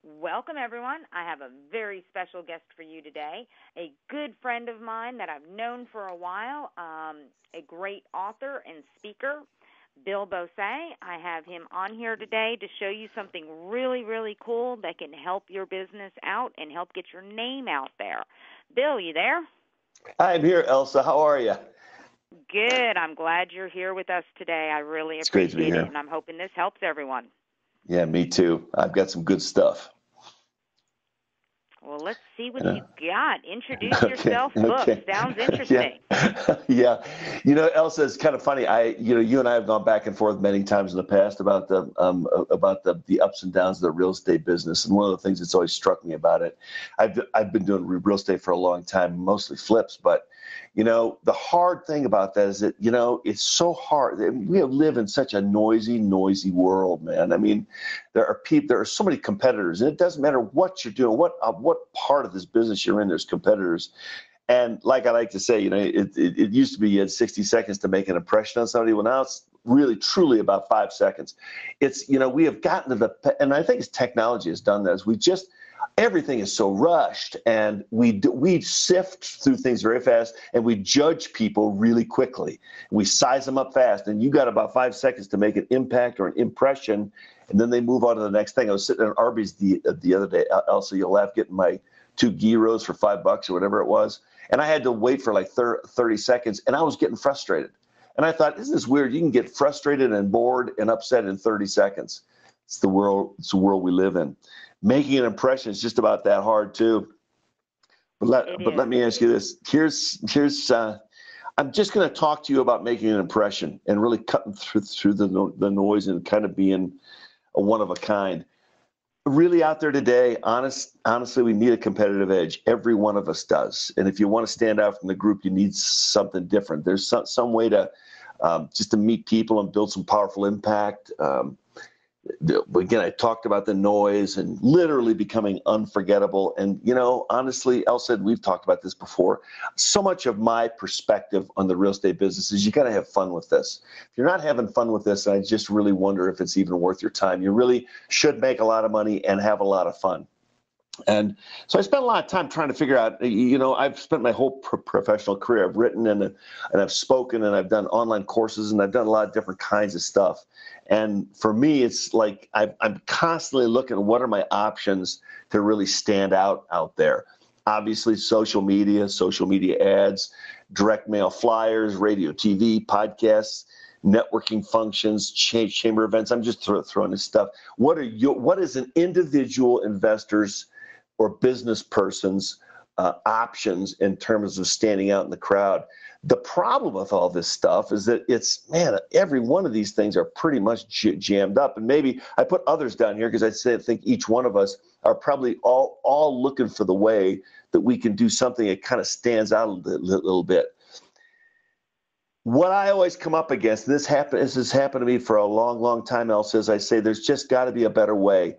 Welcome, everyone. I have a very special guest for you today, a good friend of mine that I've known for a while, a great author and speaker, Bill Bose. I have him on here today to show you something really, really cool that can help your business out and help get your name out there. Bill, you there? I'm here, Elsa. How are you? Good. I'm glad you're here with us today. I really It's great to be appreciate here. it, and I'm hoping this helps everyone. Yeah, me too. I've got some good stuff. Well, let's see what you got. Introduce yourself. Book. Sounds interesting. Yeah. Elsa, it's kind of funny. You and I have gone back and forth many times in the past about the ups and downs of the real estate business. And one of the things that's always struck me about it, I've been doing real estate for a long time, mostly flips, but the hard thing about that is that, it's so hard. We live in such a noisy world, man. I mean, there are so many competitors, and it doesn't matter what you're doing, what part of this business you're in, there's competitors. And like I like to say, it used to be you had 60 seconds to make an impression on somebody. Well, now it's really, truly about 5 seconds. It's, we have gotten to and I think technology has done this. Everything is so rushed, and we sift through things very fast, and we judge people really quickly. We size them up fast, and you got about 5 seconds to make an impact or an impression, and then they move on to the next thing. I was sitting at Arby's the other day, Elsa, you'll laugh, getting my 2 gyros for $5 or whatever it was, and I had to wait for like 30 seconds, and I was getting frustrated. And I thought, isn't this weird? You can get frustrated and bored and upset in 30 seconds. It's the world we live in. Making an impression is just about that hard too. But let me ask you this. Here's I'm just going to talk to you about making an impression and really cutting through the noise and kind of being a one of a kind. Really out there today, honestly, we need a competitive edge. Every one of us does. And if you want to stand out from the group, you need something different. There's some way to just to meet people and build some powerful impact. Again, I talked about the noise and literally becoming unforgettable. And, honestly, Elsa, we've talked about this before. So much of my perspective on the real estate business is you got to have fun with this. If you're not having fun with this, I just really wonder if it's even worth your time. You really should make a lot of money and have a lot of fun. And so I spent a lot of time trying to figure out, I've spent my whole professional career. I've written and I've spoken and I've done online courses and I've done a lot of different kinds of stuff. And for me, it's like I'm constantly looking at what are my options to really stand out there. Obviously, social media ads, direct mail flyers, radio, TV, podcasts, networking functions, chamber events. I'm just throwing this stuff. What is an individual investor's or business person's options in terms of standing out in the crowd? The problem with all this stuff is that every one of these things are pretty much jammed up. And maybe I put others down here because I think each one of us are probably all looking for the way that we can do something that kind of stands out a little bit. What I always come up against, this has happened to me for a long time, Elsa, as I say, there's just got to be a better way.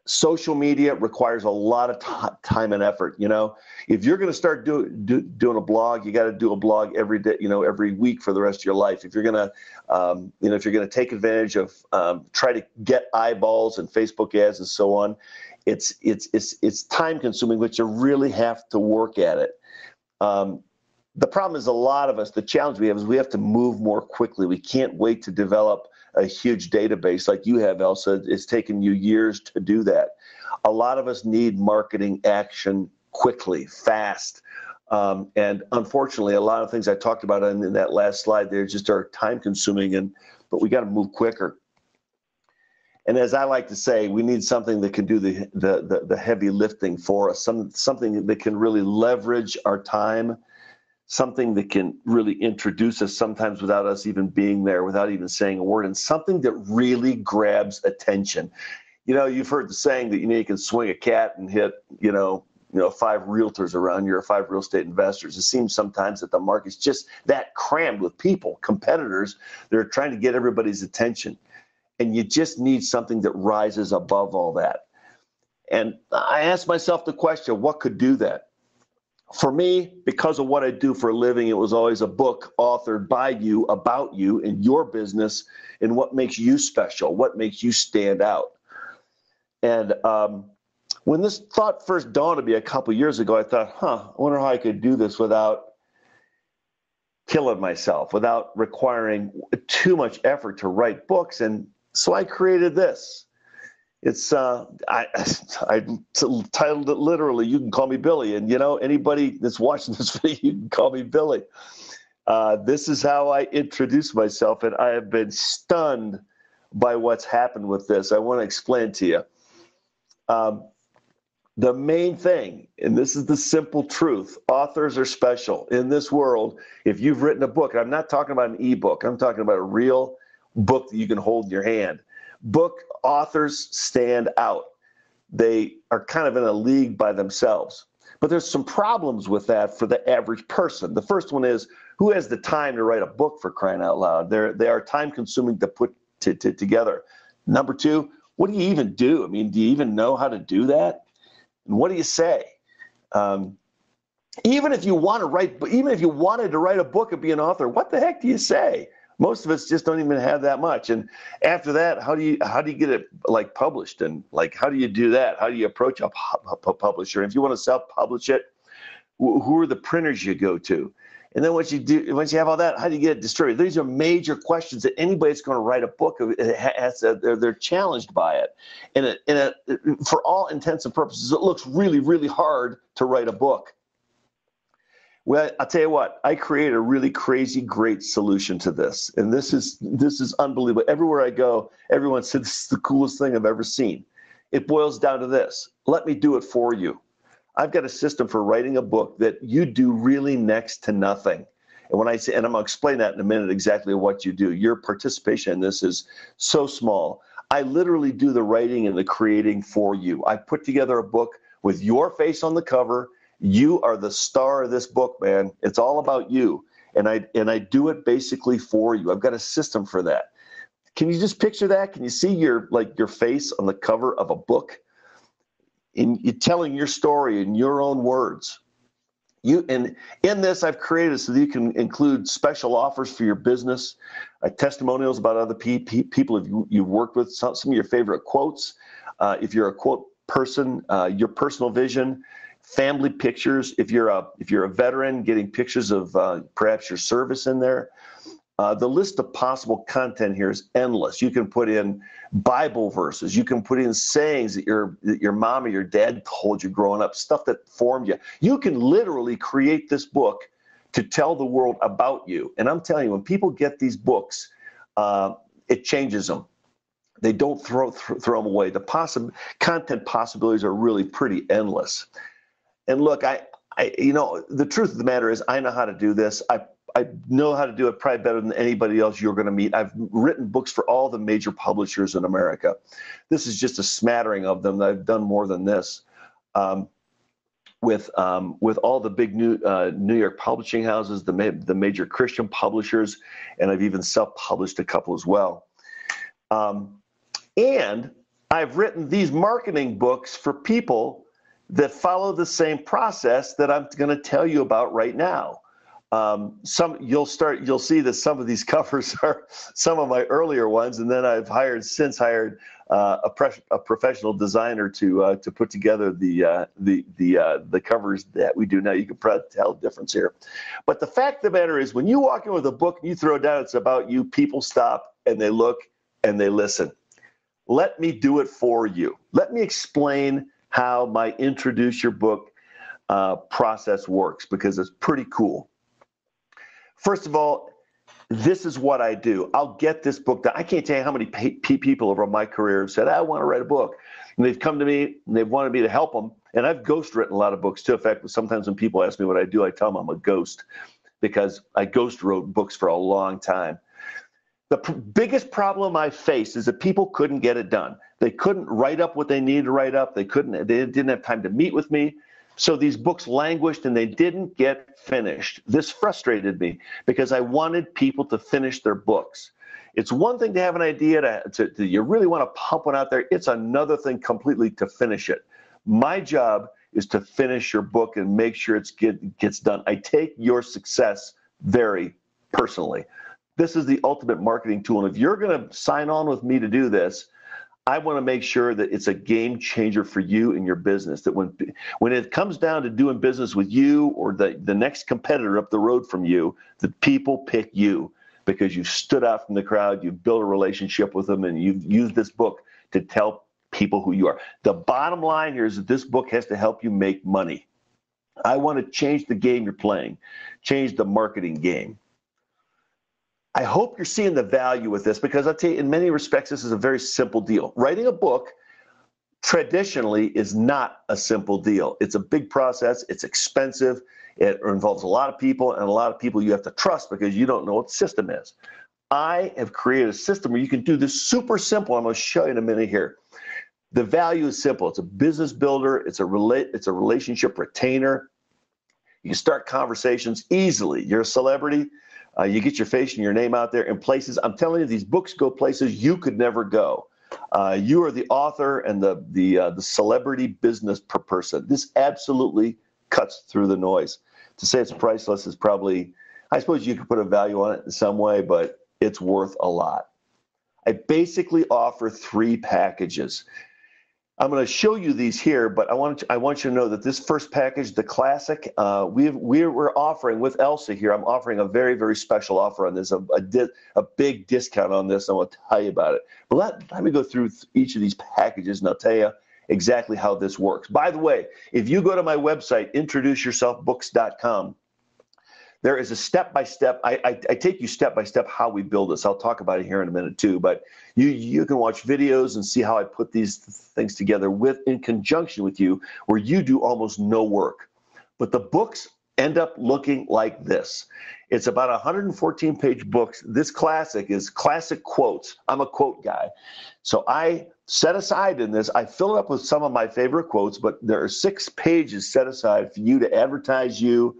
Social media requires a lot of time and effort. If you're going to start doing a blog, you got to do a blog every day, every week for the rest of your life. If you're going to, take advantage of, try to get eyeballs and Facebook ads and so on, it's time consuming, but you really have to work at it. The problem is a lot of us, the challenge we have is we have to move more quickly. We can't wait to develop a huge database like you have, Elsa. It's taken you years to do that. A lot of us need marketing action quickly, fast. And unfortunately, a lot of things I talked about in that last slide there just are time consuming, but we got to move quicker. And as I like to say, we need something that can do the heavy lifting for us, something that can really leverage our time, something that can really introduce us sometimes without us even being there, without even saying a word, and something that really grabs attention. You've heard the saying that, you can swing a cat and hit, 5 realtors around you or 5 real estate investors. It seems sometimes that the market's just that crammed with people, competitors. They're trying to get everybody's attention. And you just need something that rises above all that. And I asked myself the question, what could do that? For me, because of what I do for a living, it was always a book authored by you about you and your business and what makes you special, what makes you stand out. And when this thought first dawned on me a couple years ago, I thought, I wonder how I could do this without killing myself, without requiring too much effort to write books. And so I created this. It's I titled it literally, "You Can Call Me Billy." And, anybody that's watching this video, you can call me Billy. This is how I introduce myself, and I have been stunned by what's happened with this. I want to explain to you. The main thing, and this is the simple truth, authors are special in this world. If you've written a book, and I'm not talking about an ebook, I'm talking about a real book that you can hold in your hand. Book authors stand out. They are kind of in a league by themselves. But there's some problems with that for the average person. The first one is, who has the time to write a book, for crying out loud? They are time consuming to put together. Number two, what do you even do? I mean, do you even know how to do that? And what do you say? Even if you wanted to write a book and be an author, what the heck do you say? Most of us just don't even have that much. And after that, how do you get it published? And how do you do that? How do you approach a publisher? If you want to self-publish it, who are the printers you go to? And then once you have all that, how do you get it distributed? These are major questions that anybody that's going to write a book, they're challenged by it. And for all intents and purposes, it looks really, really hard to write a book. Well, I'll tell you what, I created a really crazy, great solution to this. And this is unbelievable. Everywhere I go, everyone says this is the coolest thing I've ever seen. It boils down to this. Let me do it for you. I've got a system for writing a book that you do really next to nothing. And when I say, and I'm going to explain that in a minute, exactly what you do. Your participation in this is so small. I literally do the writing and the creating for you. I put together a book with your face on the cover. You are the star of this book, man. It's all about you. And I do it basically for you. I've got a system for that. Can you just picture that? Can you see your face on the cover of a book? And you're telling your story in your own words. And in this, I've created so that you can include special offers for your business, testimonials about other people you've worked with, some of your favorite quotes. If you're a quote person, your personal vision, family pictures. If you're a veteran, getting pictures of perhaps your service in there. The list of possible content here is endless. You can put in Bible verses. You can put in sayings that your mom or your dad told you growing up, stuff that formed you. You can literally create this book to tell the world about you. And I'm telling you, when people get these books, it changes them. They don't throw them away. The content possibilities are really pretty endless. And look, the truth of the matter is, I know how to do this. I know how to do it probably better than anybody else you're going to meet. I've written books for all the major publishers in America. This is just a smattering of them. I've done more than this with all the big New York publishing houses, the major Christian publishers, and I've even self-published a couple as well. And I've written these marketing books for people that follow the same process that I'm going to tell you about right now. You'll see that some of these covers are some of my earlier ones, and then I've since hired a professional designer to put together the covers that we do now. You can probably tell the difference here. But the fact of the matter is, when you walk in with a book and you throw it down, it's about you, people stop and they look and they listen. Let me do it for you. Let me explain how my introduce your book process works, because it's pretty cool. First of all, this is what I do. I'll get this book done. I can't tell you how many people over my career have said, I want to write a book. And they've come to me and they've wanted me to help them. And I've ghost written a lot of books too. In fact, sometimes when people ask me what I do, I tell them I'm a ghost, because I ghost wrote books for a long time. The biggest problem I faced is that people couldn't get it done. They couldn't write up what they needed to write up. They didn't have time to meet with me. So these books languished and they didn't get finished. This frustrated me because I wanted people to finish their books. It's one thing to have an idea to you really want to pump one out there. It's another thing completely to finish it. My job is to finish your book and make sure it gets done. I take your success very personally. This is the ultimate marketing tool. And if you're going to sign on with me to do this, I want to make sure that it's a game changer for you and your business, that when it comes down to doing business with you or the next competitor up the road from you, that people pick you because you've stood out from the crowd, you've built a relationship with them, and you've used this book to tell people who you are. The bottom line here is that this book has to help you make money. I want to change the game you're playing, change the marketing game. I hope you're seeing the value with this, because I'll tell you, in many respects, this is a very simple deal. Writing a book traditionally is not a simple deal. It's a big process. It's expensive. It involves a lot of people, and a lot of people you have to trust because you don't know what the system is. I have created a system where you can do this super simple. I'm going to show you in a minute here. The value is simple. It's a business builder. It's a relationship retainer. You can start conversations easily. You're a celebrity. You get your face and your name out there in places. I'm telling you, these books go places you could never go. You are the author and the celebrity business per person. This absolutely cuts through the noise. To say it's priceless is probably, I suppose you could put a value on it in some way, but it's worth a lot. I basically offer 3 packages. I'm going to show you these here, but I want you to know that this first package, the classic, we're offering with Elsa here. I'm offering a very, very special offer on this, a big discount on this. I want to tell you about it. But let me go through each of these packages, and I'll tell you exactly how this works. By the way, if you go to my website, introduceyourselfbooks.com, there is a step-by-step. I take you step-by-step how we build this. I'll talk about it here in a minute too, but you can watch videos and see how I put these things together in conjunction with you, where you do almost no work. But the books end up looking like this. It's about 114-page books. This classic is classic quotes. I'm a quote guy. So I set aside in this, I fill it up with some of my favorite quotes, but there are 6 pages set aside for you to advertise your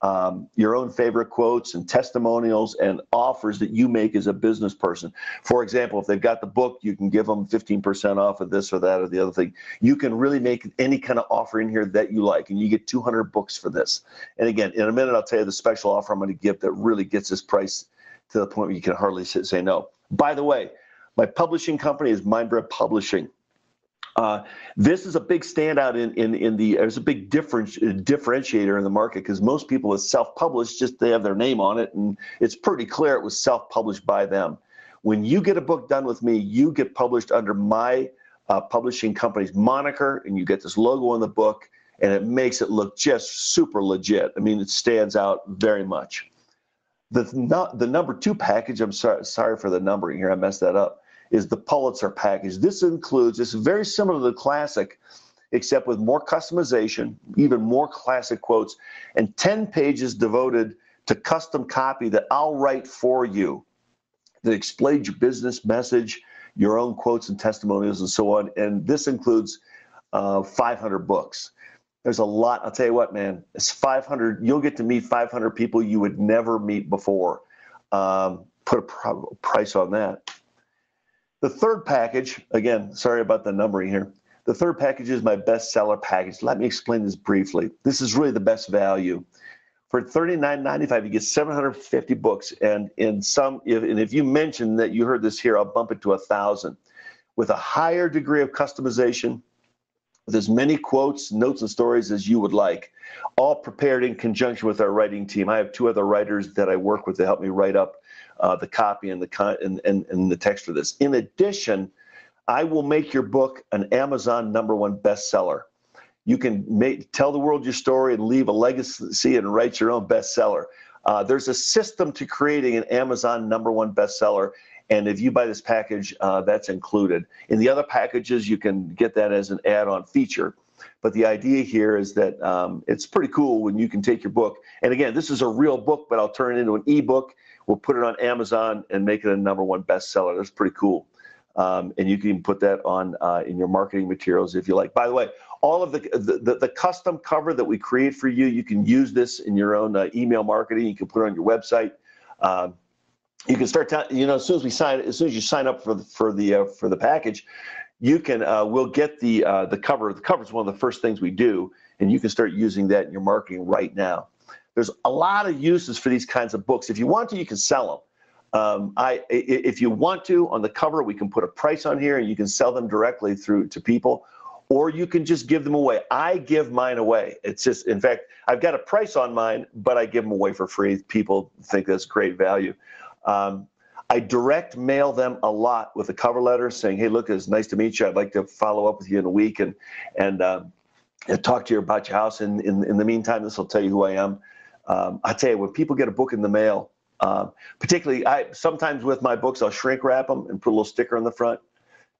own favorite quotes and testimonials and offers that you make as a business person. For example, if they've got the book, you can give them 15% off of this or that or the other thing. You can really make any kind of offer in here that you like, and you get 200 books for this. And again, in a minute, I'll tell you the special offer I'm going to give that really gets this price to the point where you can hardly say no. By the way, my publishing company is Mindbread Publishing. This is a big standout there's a big differentiator in the market, because most people with self-published, just they have their name on it, and it's pretty clear it was self-published by them. When you get a book done with me, you get published under my publishing company's moniker, and you get this logo on the book, and it makes it look just super legit. I mean, it stands out very much. The number 2 package, I'm sorry for the numbering here, I messed that up, is the Pulitzer package. This is very similar to the classic, except with more customization, even more classic quotes, and 10 pages devoted to custom copy that I'll write for you that explains your business message, your own quotes and testimonials and so on. And this includes 500 books. There's a lot. I'll tell you what, man, it's 500. You'll get to meet 500 people you would never meet before. Put a price on that. The third package, again, sorry about the numbering here. The third package is my bestseller package. Let me explain this briefly. This is really the best value. For $39.95, you get 750 books, and if you mention that you heard this here, I'll bump it to 1,000. With a higher degree of customization, with as many quotes, notes, and stories as you would like, all prepared in conjunction with our writing team. I have 2 other writers that I work with to help me write up the copy and the text for this. In addition, I will make your book an Amazon #1 bestseller. You can tell the world your story and leave a legacy and write your own bestseller. There's a system to creating an Amazon #1 bestseller, and if you buy this package, that's included. In the other packages, you can get that as an add-on feature. But the idea here is that it's pretty cool when you can take your book, and again, this is a real book, but I'll turn it into an ebook. We'll put it on Amazon and make it a #1 bestseller. That's pretty cool. And you can put that on in your marketing materials if you like. By the way, all of the custom cover that we create for you, you can use this in your own email marketing. You can put it on your website. You can start, as soon as you sign up for the package, you can we'll get the cover. The cover is one of the first things we do, and you can start using that in your marketing right now. There's a lot of uses for these kinds of books. If you want to, you can sell If you want to, on the cover, we can put a price on here and you can sell them directly through to people, or you can just give them away. I give mine away. It's just, in fact, I've got a price on mine, but I give them away for free. People think that's great value. I direct mail them a lot with a cover letter saying, hey, look, it's nice to meet you. I'd like to follow up with you in a week and talk to you about your house. In the meantime, this will tell you who I am. I tell you, when people get a book in the mail, particularly, sometimes with my books, I'll shrink wrap them and put a little sticker on the front.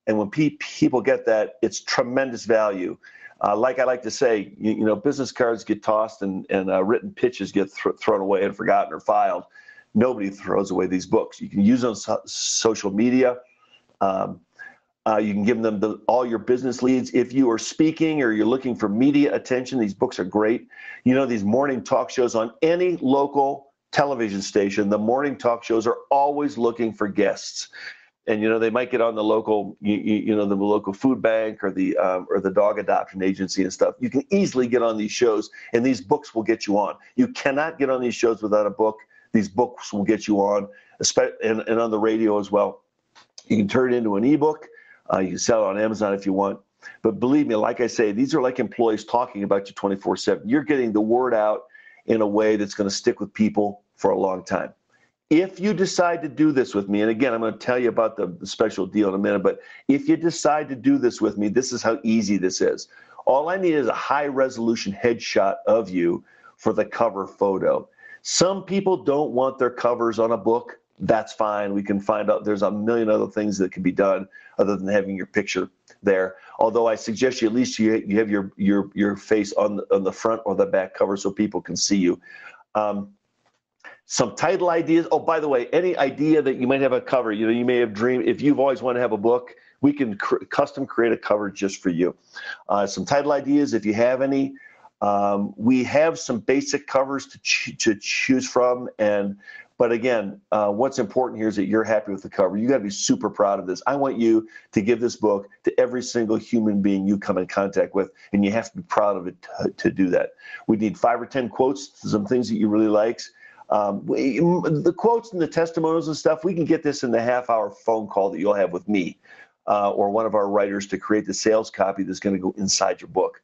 And when people get that, it's tremendous value. Like I like to say, business cards get tossed and written pitches get thrown away and forgotten or filed. Nobody throws away these books. You can use them on social media. You can give them all your business leads. If you are speaking or you're looking for media attention, these books are great. These morning talk shows on any local television station, the morning talk shows are always looking for guests. And, they might get on the local, the local food bank or the dog adoption agency and stuff. You can easily get on these shows, and these books will get you on. You cannot get on these shows without a book. These books will get you on, and on the radio as well. You can turn it into an ebook. You can sell it on Amazon if you want. But believe me, like I say, these are like employees talking about you 24/7. You're getting the word out in a way that's going to stick with people for a long time. If you decide to do this with me, and again, I'm going to tell you about the special deal in a minute, but if you decide to do this with me, this is how easy this is. All I need is a high-resolution headshot of you for the cover photo. Some people don't want their covers on a book. That's fine. We can find out there's a million other things that can be done other than having your picture there. Although I suggest you at least you have your face on the front or the back cover so people can see you. Some title ideas. Oh, by the way, any idea that you might have a cover, you may have dreamed, if you've always wanted to have a book, we can custom create a cover just for you. Some title ideas, if you have any. We have some basic covers to choose from. But again, what's important here is that you're happy with the cover. You got to be super proud of this. I want you to give this book to every single human being you come in contact with, and you have to be proud of it to do that. We need 5 or 10 quotes, some things that you really like. The quotes and the testimonials and stuff, we can get this in the half-hour phone call that you'll have with me or one of our writers to create the sales copy that's going to go inside your book.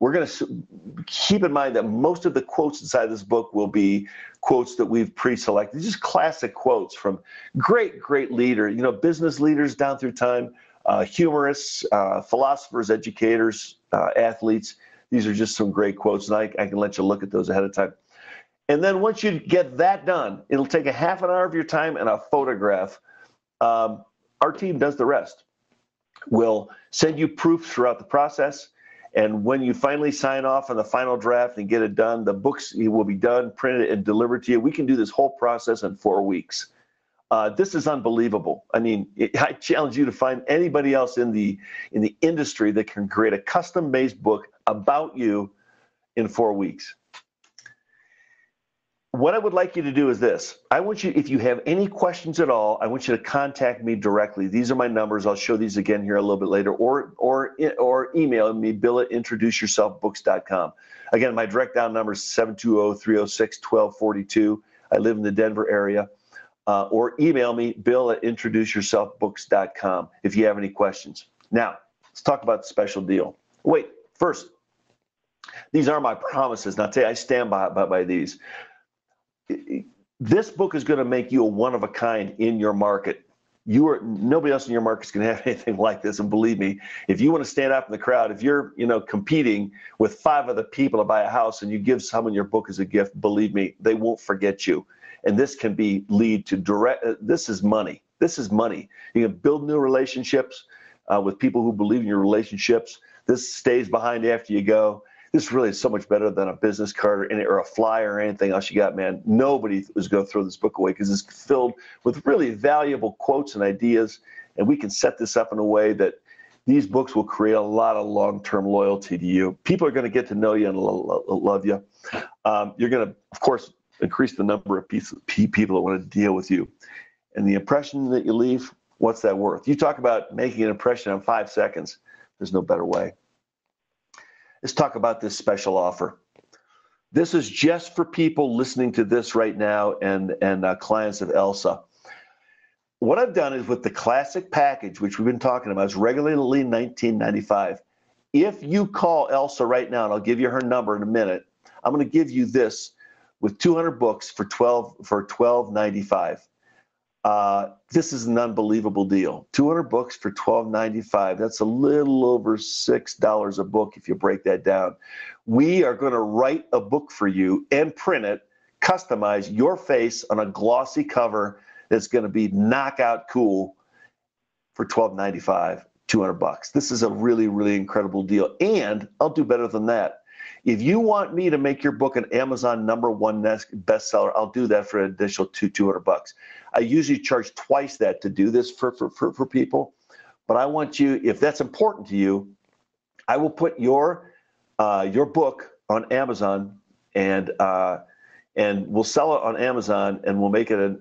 We're going to keep in mind that most of the quotes inside this book will be quotes that we've pre-selected, just classic quotes from great leaders, business leaders down through time, humorists, philosophers, educators, athletes. These are just some great quotes, and I can let you look at those ahead of time. And then once you get that done, it'll take a half an hour of your time and a photograph. Our team does the rest. We'll send you proofs throughout the process. And when you finally sign off on the final draft and get it done, the books will be done, printed, and delivered to you. We can do this whole process in 4 weeks. This is unbelievable. I mean, I challenge you to find anybody else in the industry that can create a custom-based book about you in 4 weeks. What I would like you to do is this. I want you, if you have any questions at all, I want you to contact me directly. These are my numbers. I'll show these again here a little bit later, or email me, bill@introduceyourselfbooks.com. Again, my direct dial number is 720-306-1242. I live in the Denver area. Or email me, bill@introduceyourselfbooks.com if you have any questions. Now, let's talk about the special deal. Wait, first, these are my promises. Now, I stand by these. This book is going to make you a one-of-a-kind in your market. Nobody else in your market is going to have anything like this. And believe me, if you want to stand out in the crowd, if you're competing with 5 other people to buy a house and you give someone your book as a gift, believe me, they won't forget you. And this can lead to direct. This is money. This is money. You can build new relationships with people who believe in your relationships. This stays behind after you go. This really is so much better than a business card or a flyer or anything else you got, man. Nobody is going to throw this book away because it's filled with really valuable quotes and ideas. And we can set this up in a way that these books will create a lot of long-term loyalty to you. People are going to get to know you and love you. You're going to, of course, increase the number of people that want to deal with you. And the impression that you leave, what's that worth? You talk about making an impression in 5 seconds. There's no better way. Let's talk about this special offer. This is just for people listening to this right now and clients of Elsa. what I've done is with the classic package, which we've been talking about, is regularly $19.95. If you call Elsa right now, and I'll give you her number in a minute, I'm going to give you this with 200 books for $12.95. This is an unbelievable deal. 200 books for $12.95. That's a little over $6 a book if you break that down. We are going to write a book for you and print it, customize your face on a glossy cover that's going to be knockout cool for $12.95, 200 bucks. This is a really, really incredible deal. And I'll do better than that. If you want me to make your book an Amazon #1 bestseller, I'll do that for an additional $200 bucks. I usually charge twice that to do this for people. But I want you, if that's important to you, I will put your book on Amazon and we'll sell it on Amazon and we'll make it a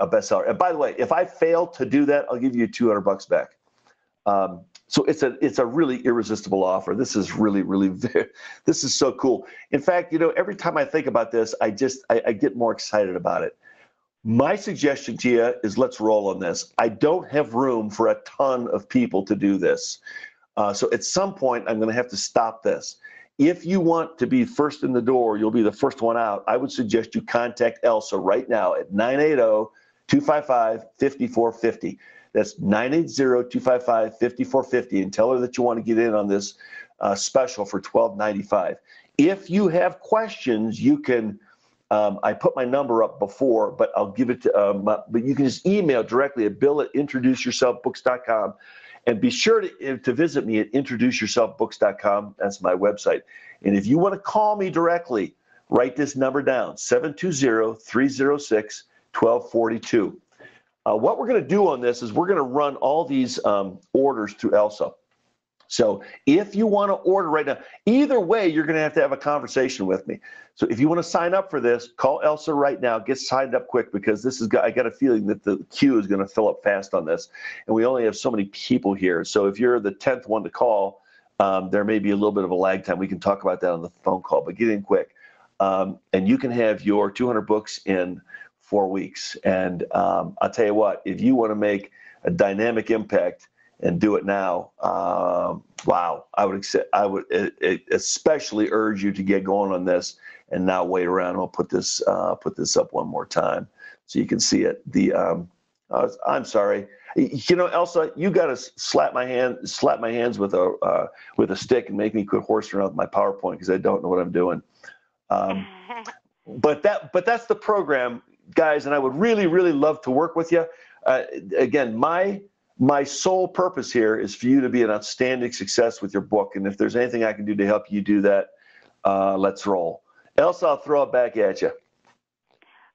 bestseller. And by the way, if I fail to do that, I'll give you 200 bucks back. So it's a really irresistible offer. This is really, really, this is so cool. In fact, every time I think about this, I get more excited about it. My suggestion to you is let's roll on this. I don't have room for a ton of people to do this. So at some point, I'm going to have to stop this. If you want to be first in the door, you'll be the first one out. I would suggest you contact Elsa right now at 980-255-5450. That's 980-255-5450, and tell her that you want to get in on this special for $12.95. If you have questions, you can. I put my number up before, but I'll give it to. But you can just email directly at bill@introduceyourselfbooks.com, and be sure to visit me at introduceyourselfbooks.com. That's my website. And if you want to call me directly, write this number down: 720-306-1242. What we're going to do on this is we're going to run all these orders through Elsa. So if you want to order right now, either way, you're going to have a conversation with me. So if you want to sign up for this, call Elsa right now. Get signed up quick, because I got a feeling that the queue is going to fill up fast on this. And we only have so many people here. So if you're the 10th one to call, there may be a little bit of a lag time. We can talk about that on the phone call, but get in quick. And you can have your 200 books in 4 weeks. And I'll tell you what, if you want to make a dynamic impact and do it now, wow, I would especially urge you to get going on this and not wait around. I'll put this up one more time so you can see it. I'm sorry, Elsa, you got to slap my hands with a stick and make me quit horsing around with my PowerPoint, because I don't know what I'm doing. But that's the program, guys, and I would really, really love to work with you. Again, my sole purpose here is for you to be an outstanding success with your book, and if there's anything I can do to help you do that, let's roll. Elsa, I'll throw it back at you.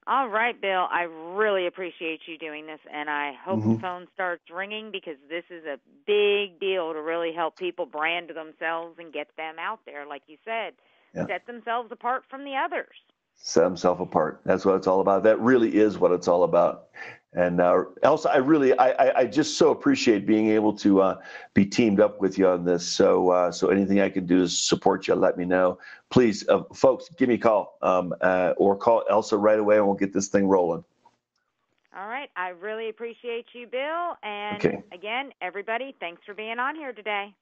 All right, Bill, I really appreciate you doing this, and I hope the phone starts ringing, because this is a big deal to really help people brand themselves and get them out there, like you said, set themselves apart from the others. Set himself apart. That's what it's all about. That really is what it's all about. And Elsa, I just so appreciate being able to be teamed up with you on this. So anything I can do to support you, let me know. Please, folks, give me a call or call Elsa right away, and we'll get this thing rolling. All right. I really appreciate you, Bill. And again, everybody, thanks for being on here today.